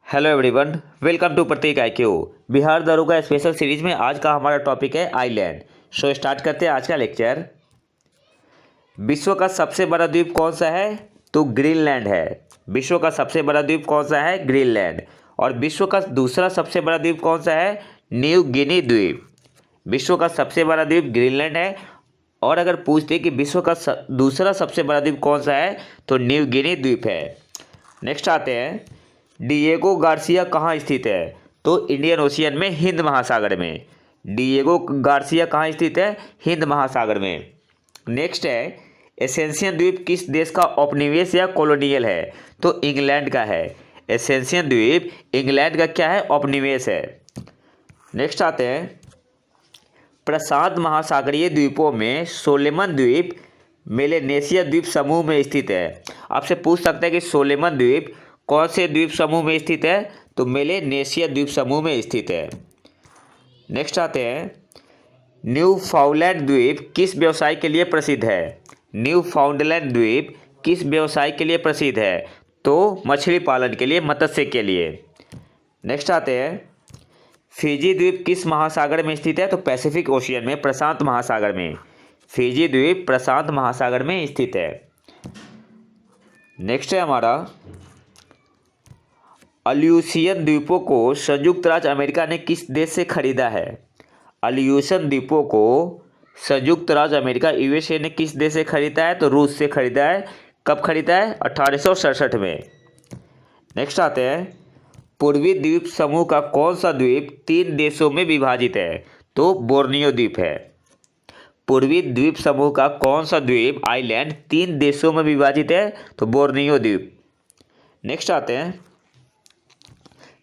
Hello everyone, welcome to Prateek IQ. Bihar दरोगा special series में आज का हमारा टॉपिक है आइलैंड। सो स्टार्ट करते हैं आज का लेक्चर। विश्व का सबसे बड़ा द्वीप कौन सा है? तो ग्रीनलैंड है। विश्व का सबसे बड़ा द्वीप कौन सा है? ग्रीनलैंड। और विश्व का दूसरा सबसे बड़ा द्वीप कौन सा है? न्यू गिनी द्वीप। विश्व का सबसे बड़ा द्वीप ग्रीनलैंड है। और अगर पूछते कि विश्व का दूसरा सबसे बड़ा द्वीप कौन सा है, तो न्यू गिनी द्वीप है। नेक्स्ट आते हैं, डिएगो गार्सिया कहाँ स्थित है? तो इंडियन ओशियन में, हिंद महासागर में। डिएगो गार्सिया कहाँ स्थित है? हिंद महासागर में। नेक्स्ट है, एसेंशियन द्वीप किस देश का उपनिवेश या कॉलोनियल है? तो इंग्लैंड का है। एसेंशियन द्वीप इंग्लैंड का क्या है? उपनिवेश है। नेक्स्ट आते हैं, प्रशांत महासागरीय द्वीपों में सोलेमन द्वीप मेलेनेशिया द्वीप समूह में स्थित है। आपसे पूछ सकते हैं कि सोलेमन द्वीप कौन से द्वीप समूह में स्थित है? तो मेलेनेशिया द्वीप समूह में स्थित है। नेक्स्ट आते हैं, न्यूफाउंडलैंड द्वीप किस व्यवसाय के लिए प्रसिद्ध है? न्यूफाउंडलैंड द्वीप किस व्यवसाय के लिए प्रसिद्ध है? तो मछली पालन के लिए, मत्स्य के लिए। नेक्स्ट आते हैं, फिजी द्वीप किस महासागर में स्थित है? तो पैसिफिक ओशियन में, प्रशांत महासागर में। फिजी द्वीप प्रशांत महासागर में स्थित है। नेक्स्ट है हमारा, अल्यूशियन द्वीपों को संयुक्त राज्य अमेरिका ने किस देश से खरीदा है? अल्यूशियन द्वीपों को संयुक्त राज्य अमेरिका यूएसए ने किस देश से खरीदा है? तो रूस से खरीदा है। कब खरीदा है? 1867 में। नेक्स्ट आते हैं, पूर्वी द्वीप समूह का कौन सा द्वीप 3 देशों में विभाजित है? तो बोर्नियो द्वीप है। पूर्वी द्वीप समूह का कौन सा द्वीप, आइलैंड, 3 देशों में विभाजित है? तो बोर्नियो द्वीप। नेक्स्ट आते हैं,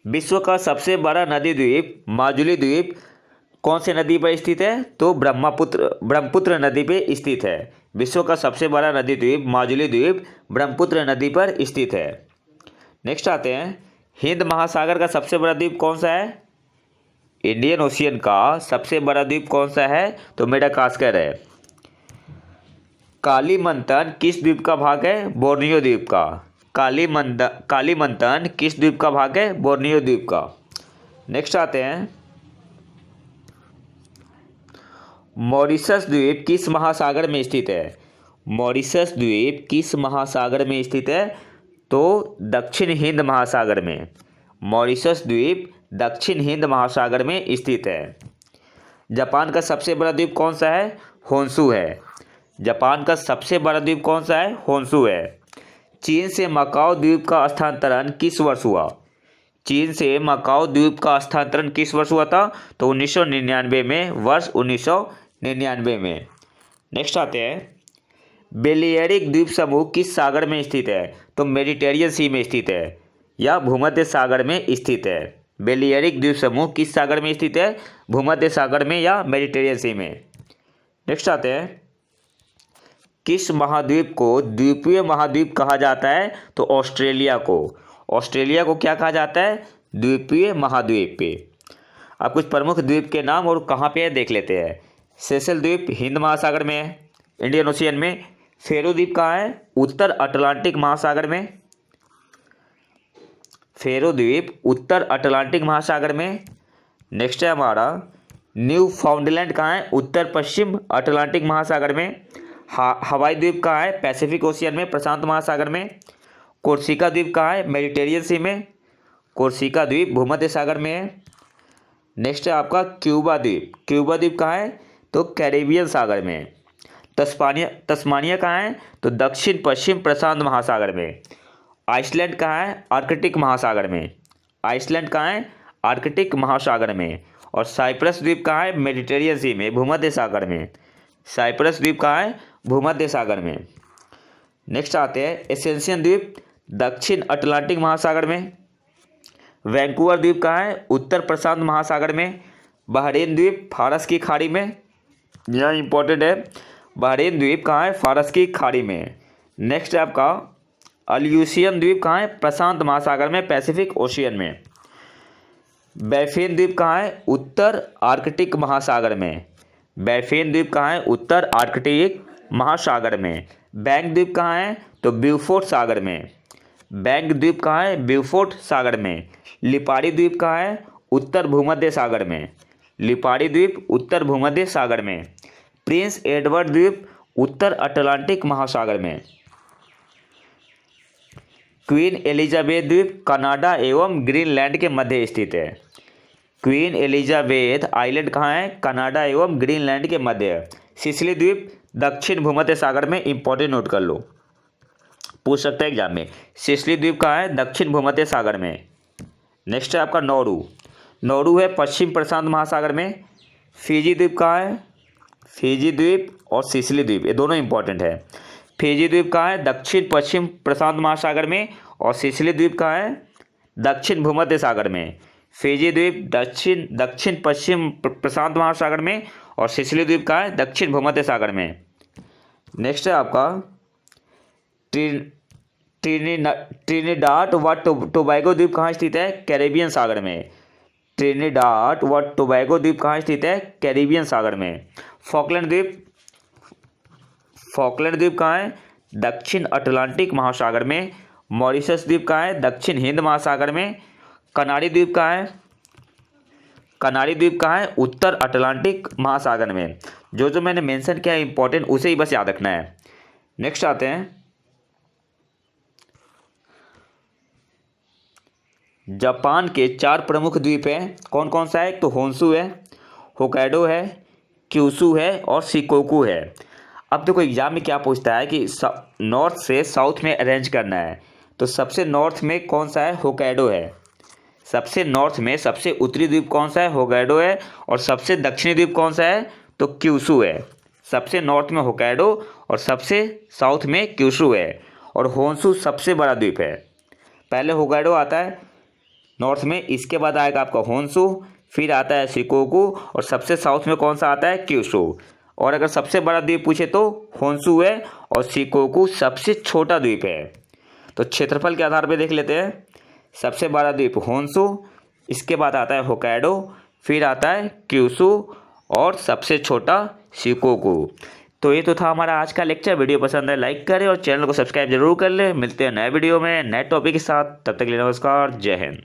विश्व का सबसे बड़ा नदी द्वीप माजुली द्वीप कौन से नदी पर स्थित है? तो ब्रह्मपुत्र नदी पर स्थित है। विश्व का सबसे बड़ा नदी द्वीप माजुली द्वीप ब्रह्मपुत्र नदी पर स्थित है। नेक्स्ट आते हैं, हिंद महासागर का सबसे बड़ा द्वीप कौन सा है? इंडियन ओशियन का सबसे बड़ा द्वीप कौन सा है? तो मेडागास्कर है। कालीमंथन किस द्वीप का भाग है? बोर्नियो द्वीप का। कालीमंथन किस द्वीप का भाग है? बोर्नियो द्वीप का। नेक्स्ट आते हैं, मॉरिशस द्वीप किस महासागर में स्थित है? मॉरिशस द्वीप किस महासागर में स्थित है? तो दक्षिण हिंद महासागर में। मॉरिशस द्वीप दक्षिण हिंद महासागर में स्थित है। जापान का सबसे बड़ा द्वीप कौन सा है? होन्शु है। जापान का सबसे बड़ा द्वीप कौन सा है? होन्शु है। चीन से मकाओ द्वीप का स्थानांतरण किस वर्ष हुआ? चीन से मकाओ द्वीप का स्थानांतरण किस वर्ष हुआ था? तो 1999 में, वर्ष 1999 में। नेक्स्ट आते हैं, बेलियरिक द्वीप समूह किस सागर में स्थित है? तो मेडिटेरियन सी में स्थित है या भूमध्य सागर में स्थित है। बेलियरिक द्वीप समूह किस सागर में स्थित है? भूमध्य सागर में या मेडिटेरियन सी में। नेक्स्ट आते हैं, किस महाद्वीप को द्वीपीय महाद्वीप कहा जाता है? तो ऑस्ट्रेलिया को। ऑस्ट्रेलिया को क्या कहा जाता है? द्वीपीय महाद्वीप पे। अब कुछ प्रमुख द्वीप के नाम और कहाँ पे है देख लेते हैं। सेशल द्वीप हिंद महासागर में है, इंडियन ओशियन में। फेरो द्वीप कहाँ है? उत्तर अटलांटिक महासागर में। फेरो द्वीप उत्तर अटलांटिक महासागर में। नेक्स्ट है हमारा, न्यू फाउंडलैंड कहाँ है? उत्तर पश्चिम अटलांटिक महासागर में। हवाई द्वीप कहाँ है? पैसिफिक ओशियन में, प्रशांत महासागर में। कोर्सिका द्वीप कहाँ है? मेडिटेरियन सी में। कोर्सिका द्वीप भूमध्य सागर में है। नेक्स्ट है आपका क्यूबा द्वीप। क्यूबा द्वीप कहाँ है? तो कैरेबियन सागर में। तस्मानिया कहाँ है? तो दक्षिण पश्चिम प्रशांत महासागर में। आइसलैंड कहाँ है? आर्कटिक महासागर में। आइसलैंड कहाँ है? आर्कटिक महासागर में। और साइप्रस द्वीप कहाँ है? मेडिटेरियन सी में, भूमध्य सागर में। साइप्रस द्वीप कहाँ है? भूमध्य सागर में। नेक्स्ट आते हैं, एसेंशियन द्वीप दक्षिण अटलांटिक महासागर में। वैंकूवर द्वीप कहाँ है? उत्तर प्रशांत महासागर में। बहरीन द्वीप फारस की खाड़ी में, यह इंपॉर्टेंट है। बहरीन द्वीप कहाँ है? फारस की खाड़ी में। नेक्स्ट है आपका, अल्यूशियन द्वीप कहाँ है? प्रशांत महासागर में, पैसिफिक ओशियन में। बैफिन द्वीप कहाँ है? उत्तर आर्कटिक महासागर में। बैफिन द्वीप कहाँ है? उत्तर आर्कटिक महासागर में। बैंक द्वीप कहाँ है? तो ब्यूफोर्ट सागर में। बैंक द्वीप कहाँ है? ब्यूफोर्ट सागर में। लिपाड़ी द्वीप कहाँ है? उत्तर भूमध्य सागर में। लिपाड़ी द्वीप उत्तर भूमध्य सागर में। प्रिंस एडवर्ड द्वीप उत्तर अटलांटिक महासागर में। क्वीन एलिजाबेथ द्वीप कनाडा एवं ग्रीनलैंड के मध्य स्थित है। क्वीन एलिजाबेथ आइलैंड कहाँ है? कनाडा एवं ग्रीनलैंड के मध्य। सिसिली द्वीप दक्षिण भूमध्य सागर में। इंपॉर्टेंट नोट कर लो, पूछ सकता है एग्जाम में। सिसिली द्वीप कहाँ है? दक्षिण भूमध्य सागर में। नेक्स्ट है आपका नौरू। नौरू है पश्चिम प्रशांत महासागर में। फिजी द्वीप कहाँ है? फिजी द्वीप और सिसिली द्वीप ये दोनों इंपॉर्टेंट है। फिजी द्वीप कहाँ है? दक्षिण पश्चिम प्रशांत महासागर में। और सिसिली द्वीप कहाँ है? दक्षिण भूमध्य सागर में। फिजी द्वीप दक्षिण पश्चिम प्रशांत महासागर में। और सिसिली द्वीप कहाँ है? दक्षिण भूमध्य सागर में। नेक्स्ट है आपका ट्रिनिडाद व टोबैगो द्वीप कहाँ स्थित है? कैरेबियन सागर में। ट्रिनिडाद व टोबैगो द्वीप कहाँ स्थित है? कैरेबियन सागर में। फॉकलैंड द्वीप कहाँ है? दक्षिण अटलांटिक महासागर में। मॉरिशस द्वीप कहाँ है? दक्षिण हिंद महासागर में। कनारी द्वीप कहाँ है? कनारी द्वीप कहाँ है? उत्तर अटलांटिक महासागर में। जो मैंने मेंशन किया है इंपॉर्टेंट, उसे ही बस याद रखना है। नेक्स्ट आते हैं जापान के 4 प्रमुख द्वीप हैं। कौन कौन सा है? तो होन्शु है, होक्काइडो है, क्यूशू है और शिकोकू है। अब देखो एग्जाम में क्या पूछता है कि नॉर्थ से साउथ में अरेंज करना है, तो सबसे नॉर्थ में कौन सा है? होक्काइडो है। सबसे नॉर्थ में सबसे उत्तरी द्वीप कौन सा है? होक्काइडो है। और सबसे दक्षिणी द्वीप कौन सा है? तो क्यूशू है। सबसे नॉर्थ में होक्काइडो और सबसे साउथ में क्यूशू है। और होन्शु सबसे बड़ा द्वीप है। पहले होक्काइडो आता है नॉर्थ में, इसके बाद आएगा आपका होन्शु, फिर आता है शिकोकू और सबसे साउथ में कौन सा आता है? क्यूशू। और अगर सबसे बड़ा द्वीप पूछे तो होन्शु है और शिकोकू सबसे छोटा द्वीप है। तो क्षेत्रफल के आधार पर देख लेते हैं। सबसे बड़ा द्वीप होन्शु, इसके बाद आता है होक्काइडो, फिर आता है क्यूशू और सबसे छोटा शिकोकू। तो ये तो था हमारा आज का लेक्चर। वीडियो पसंद है लाइक करें और चैनल को सब्सक्राइब जरूर कर लें। मिलते हैं नए वीडियो में नए टॉपिक के साथ। तब तक के लिए नमस्कार, जय हिंद।